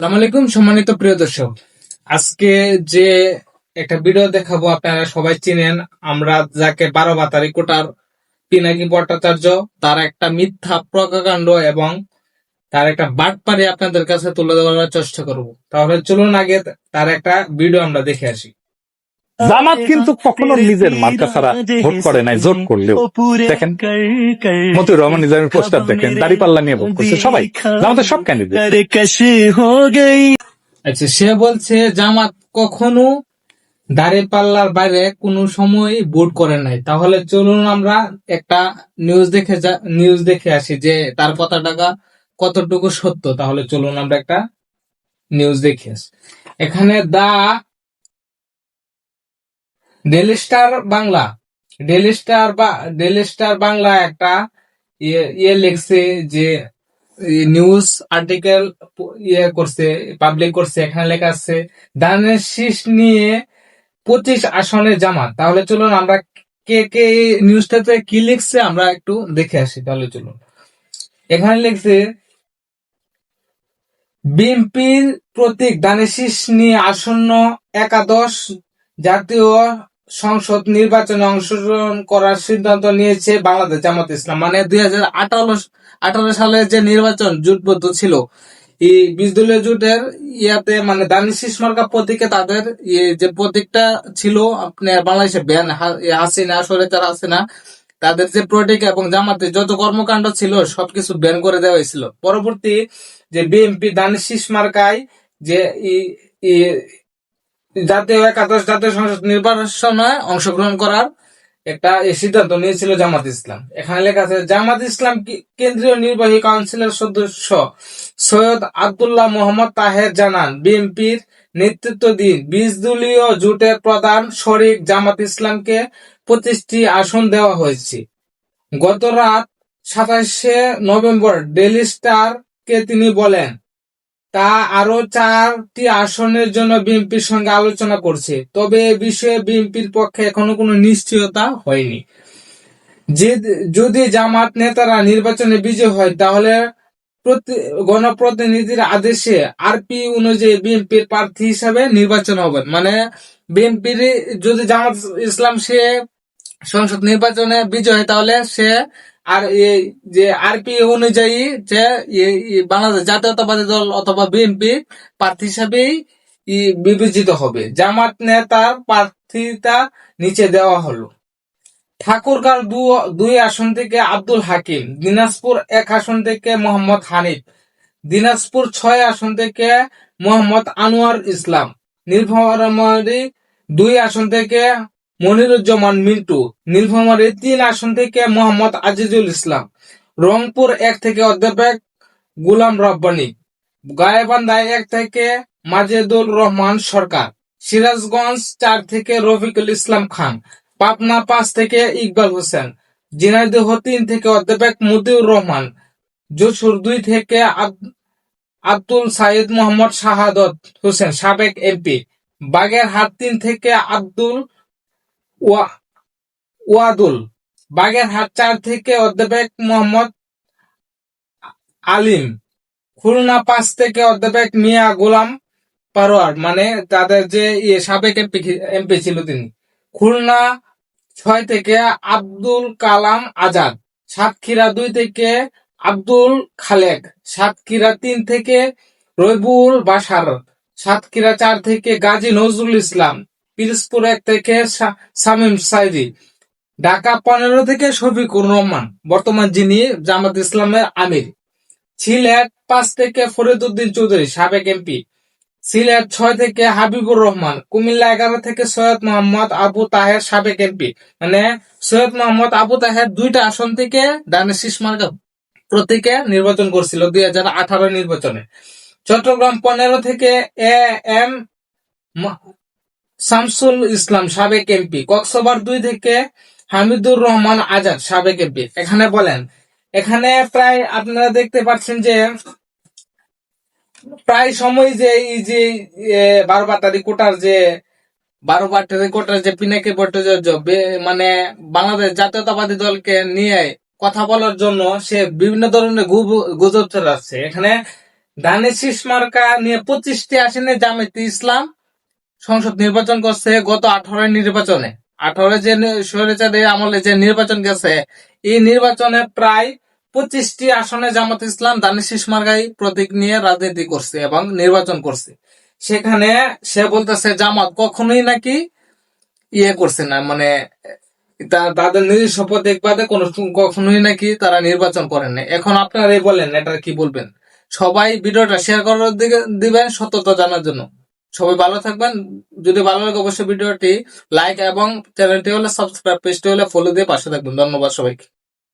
আসসালামু আলাইকুম সম্মানিত প্রিয় দর্শক, আজকে যে একটা ভিডিও দেখাবো আপনারা সবাই চিনেন। আমরা যাকে 12 ভাতারি কোটার পিনাকি ভট্টাচার্য, তার একটা মিথ্যা প্রজ্ঞাকাণ্ড এবং তার একটা বাটপারি আপনাদের কাছে তুলে ধরার চেষ্টা করব। তাহলে চলুন আগে তার একটা ভিডিও আমরা দেখে আসি। জামাত কিন্তু কখনো নিজের মার্কা ছাড়া ভোট করে নাই, জোট করলেও। দেখেন মতিউর রহমান নিজামীর পোস্টার দেখেন, দাড়িপাল্লা নিয়ে ভোট করছে সবাই, জামাতের সব ক্যান্ডিডেট। আচ্ছা, সে বলছে জামাত কখনো দাঁড়িপাল্লার বাইরে কোনো সময় ভোট করে নাই। তাহলে চলুন আমরা একটা নিউজ দেখে আসি যে তার কথাটা কতটুকু সত্য। তাহলে চলুন আমরা একটা নিউজ দেখে আসি। এখানে ডেলি স্টার বাংলা একটা লিখছে যে নিউজ আর্টিকেল করছে, পাবলিক করছে। এখানে লেখা আছে ধানের শীষ নিয়ে 25 আসনে জামাত। তাহলে চলুন আমরা কে কে নিউজটাতে কি লিখছে আমরা একটু দেখে আসি। তাহলে চলুন, এখানে লিখছে বিএনপির প্রতীক ধানের শীষ নিয়ে আসন্ন একাদশ জাতীয় সংসদ নির্বাচনে অংশগ্রহণ করার সিদ্ধান্ত নিয়েছে বাংলাদেশ জামাত ইসলাম। মানে 2018 সালে যে নির্বাচন জোটবদ্ধ ছিল, এই 20 দলীয় জোটের ইয়াতে মানে ধানের শীষ মার্কা প্রতীকে তাদের যে প্রতীকটা ছিল আপনার বাংলাদেশে ব্যান, হাসিনা স্বৈরাচার হাসিনা, তাদের যে প্রতীক এবং জামাতের যত কর্মকাণ্ড ছিল সবকিছু ব্যান করে দেওয়া হয়েছিল। পরবর্তী যে বিএনপি ধানের শীষ মার্কায় যে জাতীয় একাদশ জাতীয় সংসদ নির্বাচনে অংশগ্রহণ করার একটা সিদ্ধান্ত নিয়েছিল জামাত ইসলাম। এখানে লেখা আছে জামাত ইসলাম কেন্দ্রীয় নির্বাহী কাউন্সিলের সদস্য সৈয়দ আব্দুল্লাহ মোহাম্মদ তাহের জানান, বিএনপির নেতৃত্বাধীন 20 দলীয় জোটের প্রধান শরিক জামাত ইসলামকে 25টি আসন দেওয়া হয়েছে। গত রাত 27 নভেম্বর ডেইলি স্টার কে তিনি বলেন, তা আরো 4টি আসনের জন্য বিএনপির সঙ্গে আলোচনা করছে। তবে এ বিষয়ে বিএনপির পক্ষে এখনো কোনো নিশ্চয়তা হয়নি। যদি জামাত নেতারা নির্বাচনে বিজয়ী হয় তাহলে গণপ্রতিনিধির আদেশে আরপি অনুযায়ী বিএনপির প্রার্থী হিসাবে নির্বাচন হবেন। মানে বিএনপির যদি জামাত ইসলাম সে সংসদ নির্বাচনে বিজয় হয় তাহলে সে আর এই যে আরপি অনুযায়ী যে বাংলাদেশ জাতীয়তাবাদী দল অথবা বিএনপি প্রার্থী হিসাবেই বিবেচিত হবে। জামাত নেতার প্রার্থীতা নিচে দেওয়া হলো। ঠাকুরগাঁও 2 আসন থেকে আব্দুল হাকিম, দিনাজপুর 1 আসন থেকে মোহাম্মদ হানিফ, দিনাজপুর 6 আসন থেকে মোহাম্মদ আনোয়ার ইসলাম, নীলফামারী 2 আসন থেকে মনিরুজ্জামান মিন্টু, নীলফামারী 3 আসন থেকে মোহাম্মদ আজিজুল ইসলাম, রংপুর 1 থেকে অধ্যাপক গুলাম রব্বানী, গাইবান্ধা 1 থেকে মাজেদুর রহমান সরকার, সিরাজগঞ্জ 4 থেকে রফিকুল ইসলাম খান, পাবনা 5 থেকে ইকবাল হোসেন, ঝিনাইদহ 3 থেকে অধ্যাপক মতিউর রহমান, যশোর 2 থেকে আব্দুল সাইদ মোহাম্মদ শাহাদত হোসেন সাবেক এমপি, বাগেরহাট 3 থেকে আব্দুল ওয়াদুল, বাগেরহাট 4 থেকে অধ্যাপক মোহাম্মদ আলিম, খুলনা 5 থেকে অধ্যাপক মিয়া গোলাম পারোয়ার, মানে তাদের যে সাবেক এমপি ছিল তিনি, খুলনা 6 থেকে আব্দুল কালাম আজাদ, সাতক্ষীরা 2 থেকে আব্দুল খালেক, সাতক্ষীরা 3 থেকে রবিউল বাশার, সাতক্ষীরা 4 থেকে গাজী নজরুল ইসলাম, পিরোজপুর 1 থেকে শামীম সাইদি, ঢাকা 15 থেকে শফিকুর রহমান, বর্তমান যিনি জামাত ইসলামের আমির, সিলেট 5 থেকে ফরিদউদ্দিন চৌধুরী সাবেক এমপি, সিলেট 6 থেকে হাবিবুর রহমান, কুমিল্লা 11 থেকে সৈয়দ মোহাম্মদ আবু তাহের সাবেক এমপি। মানে সৈয়দ মোহাম্মদ আবু তাহের 2টা আসন থেকে ধানের শীষ মার্কা প্রতীকে নির্বাচন করছিল 2018 নির্বাচনে। চট্টগ্রাম 15 থেকে এ এম শামসুল ইসলাম সাবেক এমপি, কক্সবাজার 2 থেকে হামিদুর রহমান আজাদ সাবেক এমপি। এখানে বলেন, এখানে প্রায় আপনারা দেখতে পাচ্ছেন যে প্রায় সময় যে এই যে 12 কোটার যে পিনাকি ভট্টাচার্য মানে বাংলাদেশ জাতীয়তাবাদী দলকে নিয়ে কথা বলার জন্য সে বিভিন্ন ধরনের গুজব ছড়াচ্ছে। এখানে ধানের শীষ মার্কা নিয়ে 25টি আসনে জামায়াতে ইসলাম সংসদ নির্বাচন করছে গত 18 নির্বাচনে। 18 যে স্বৈরাচারী আমলে যে নির্বাচন গেছে, এই নির্বাচনে প্রায় 25টি আসনে জামাত ইসলাম ধানের শীষ মার্কাই প্রতীক নিয়ে রাজনীতি করছে এবং নির্বাচন করছে। সেখানে সে বলতেছে জামাত কখনোই নাকি করছে না, মানে তাদের নিজস্ব প্রতীক বাদে কখনোই নাকি তারা নির্বাচন করেন না। এখন আপনারাই বলেন এটা কি বলবেন? সবাই ভিডিওটা শেয়ার করার দিকে দিবেন সত্যতা জানার জন্য। সবাই ভালো থাকবেন। যদি ভালো লাগে অবশ্যই ভিডিওটি লাইক এবং চ্যানেলটি হলে সাবস্ক্রাইব, পেজটি হলে ফলো দিয়ে পাশে থাকবেন। ধন্যবাদ সবাইকে।